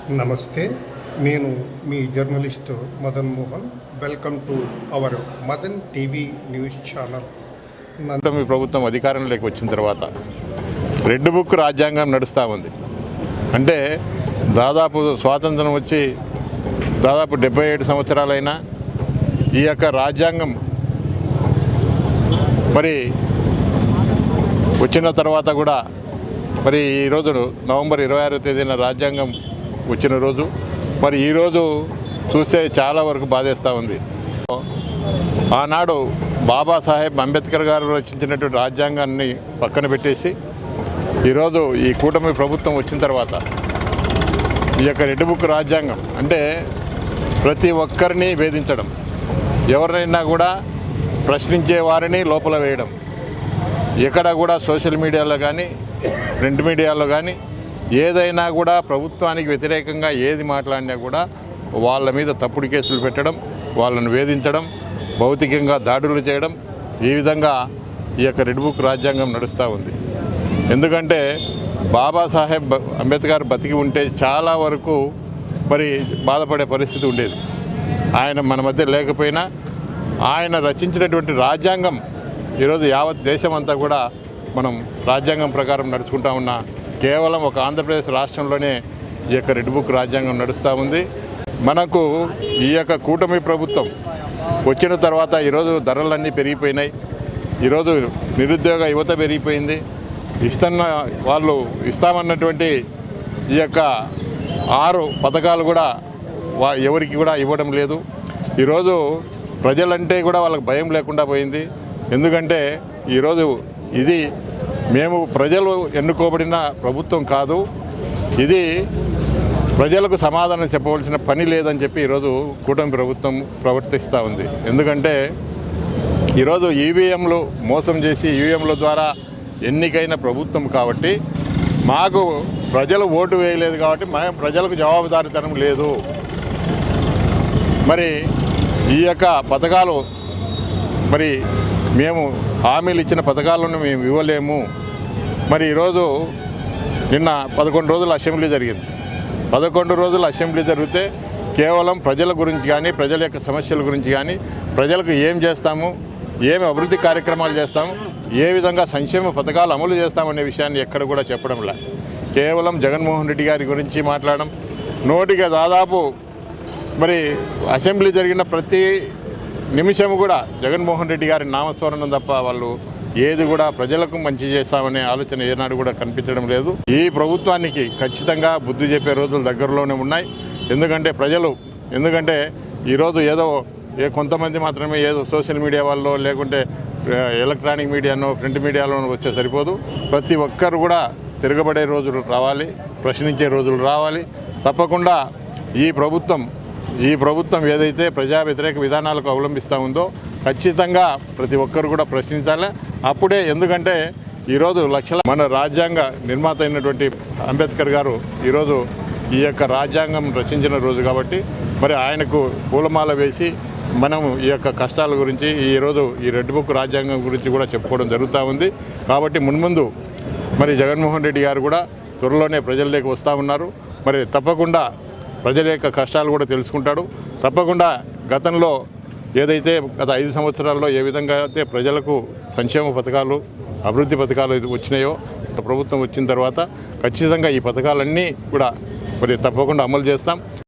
నమస్తే, నేను మీ journalist Madan Mohan. Welcome to our Madan TV news channel. మీ ప్రభుత్వం అధికారంలోకి వచ్చిన తర్వాత రెడ్ బుక్ రాజ్యాంగం నడుస్తూ ఉంది. అంటే దాదాపు స్వాతంత్రం వచ్చి దాదాపు 77 సంవత్సరాలైనా ఈ యొక్క రాజ్యాంగం మరి వచ్చిన తర్వాత కూడా మరి ఈరోజు నవంబర్ 26వ తేదీన రాజ్యాంగం వచ్చిన రోజు మరి ఈరోజు చూస్తే చాలా వరకు బాధేస్తూ ఉంది. ఆనాడు బాబాసాహెబ్ అంబేద్కర్ గారు రచించినటువంటి రాజ్యాంగాన్ని పక్కన పెట్టేసి ఈరోజు ఈ కూటమి ప్రభుత్వం వచ్చిన తర్వాత ఈ యొక్క రెడ్ బుక్ రాజ్యాంగం అంటే ప్రతి ఒక్కరిని వేధించడం, ఎవరినైనా కూడా ప్రశ్నించే వారిని లోపల వేయడం, ఎక్కడ కూడా సోషల్ మీడియాలో కానీ ప్రింట్ మీడియాలో కానీ ఏదైనా కూడా ప్రభుత్వానికి వ్యతిరేకంగా ఏది మాట్లాడినా కూడా వాళ్ళ మీద తప్పుడు కేసులు పెట్టడం, వాళ్ళను వేధించడం, భౌతికంగా దాడులు చేయడం, ఈ విధంగా ఈ యొక్క రెడ్ బుక్ రాజ్యాంగం నడుస్తూ ఉంది. ఎందుకంటే బాబాసాహెబ్ అంబేద్కర్ బతికి ఉంటే చాలా వరకు మరి బాధపడే పరిస్థితి ఉండేది. ఆయన మన మధ్య లేకపోయినా ఆయన రచించినటువంటి రాజ్యాంగం ఈరోజు యావత్ దేశం అంతా కూడా మనం రాజ్యాంగం ప్రకారం నడుచుకుంటా ఉన్న కేవలం ఒక ఆంధ్రప్రదేశ్ రాష్ట్రంలోనే ఈ యొక్క రెడ్ బుక్ రాజ్యాంగం నడుస్తూ ఉంది. మనకు ఈ యొక్క కూటమి ప్రభుత్వం వచ్చిన తర్వాత ఈరోజు ధరలన్నీ పెరిగిపోయినాయి. ఈరోజు నిరుద్యోగ యువత పెరిగిపోయింది. వాళ్ళు ఇస్తామన్నటువంటి ఈ యొక్క 6 పథకాలు కూడా ఎవరికి కూడా ఇవ్వడం లేదు. ఈరోజు ప్రజలంటే కూడా వాళ్ళకి భయం లేకుండా పోయింది. ఎందుకంటే ఈరోజు ఇది మేము ప్రజలు ఎన్నుకోబడిన ప్రభుత్వం కాదు, ఇది ప్రజలకు సమాధానం చెప్పవలసిన పని లేదని చెప్పి ఈరోజు కూటమి ప్రభుత్వం ప్రవర్తిస్తూ ఉంది. ఎందుకంటే ఈరోజు ఈవీఎంలు మోసం చేసి ఈవీఎంల ద్వారా ఎన్నికైన ప్రభుత్వం కాబట్టి మాకు ప్రజలు ఓటు వేయలేదు కాబట్టి ప్రజలకు జవాబుదారీతనం లేదు. మరి ఈ యొక్క పథకాలు మరి మేము హామీలు ఇచ్చిన పథకాలను మేము ఇవ్వలేము. మరి ఈరోజు నిన్న 11 రోజుల అసెంబ్లీ జరిగింది. 11 రోజుల అసెంబ్లీ జరిగితే కేవలం ప్రజల గురించి కానీ ప్రజల యొక్క సమస్యల గురించి కానీ ప్రజలకు ఏం చేస్తాము, ఏమి అభివృద్ధి కార్యక్రమాలు చేస్తాము, ఏ విధంగా సంక్షేమ పథకాలు అమలు చేస్తామనే విషయాన్ని ఎక్కడ కూడా చెప్పడం లే. కేవలం జగన్మోహన్ రెడ్డి గారి గురించి మాట్లాడడం, నోటిగా దాదాపు మరి అసెంబ్లీ జరిగిన ప్రతి నిమిషం కూడా జగన్మోహన్ రెడ్డి గారి నామస్మరణం తప్ప వాళ్ళు ఏది కూడా ప్రజలకు మంచి చేస్తామనే ఆలోచన ఏనాడు కూడా కనిపించడం లేదు. ఈ ప్రభుత్వానికి ఖచ్చితంగా బుద్ధి చెప్పే రోజులు దగ్గరలోనే ఉన్నాయి. ఎందుకంటే ఈరోజు ఏదో కొంతమంది మాత్రమే ఏదో సోషల్ మీడియా వాళ్ళు లేకుంటే ఎలక్ట్రానిక్ మీడియానో ప్రింట్ మీడియాలోనో వచ్చే సరిపోదు. ప్రతి ఒక్కరు కూడా తిరగబడే రోజులు రావాలి, ప్రశ్నించే రోజులు రావాలి. తప్పకుండా ఈ ప్రభుత్వం ఏదైతే ప్రజా వ్యతిరేక విధానాలకు అవలంబిస్తూ ఉందో ఖచ్చితంగా ప్రతి ఒక్కరు కూడా ప్రశ్నించాలి. అప్పుడే, ఎందుకంటే ఈరోజు మన రాజ్యాంగ నిర్మాత అయినటువంటి అంబేద్కర్ గారు ఈరోజు ఈ యొక్క రాజ్యాంగం రచించిన రోజు కాబట్టి మరి ఆయనకు పూలమాల వేసి మనం ఈ యొక్క కష్టాల గురించి ఈరోజు ఈ రెడ్ బుక్ రాజ్యాంగం గురించి కూడా చెప్పుకోవడం జరుగుతూ ఉంది. కాబట్టి మున్ముందు మరి జగన్మోహన్ రెడ్డి గారు కూడా త్వరలోనే ప్రజల్లోకి వస్తూ ఉన్నారు. మరి తప్పకుండా ప్రజల యొక్క కష్టాలు కూడా తెలుసుకుంటాడు. తప్పకుండా గతంలో ఏదైతే గత 5 సంవత్సరాల్లో ఏ విధంగా అయితే ప్రజలకు సంక్షేమ పథకాలు అభివృద్ధి పథకాలు వచ్చినాయో ప్రభుత్వం వచ్చిన తర్వాత ఖచ్చితంగా ఈ పథకాలన్నీ కూడా మరి తప్పకుండా అమలు చేస్తాం.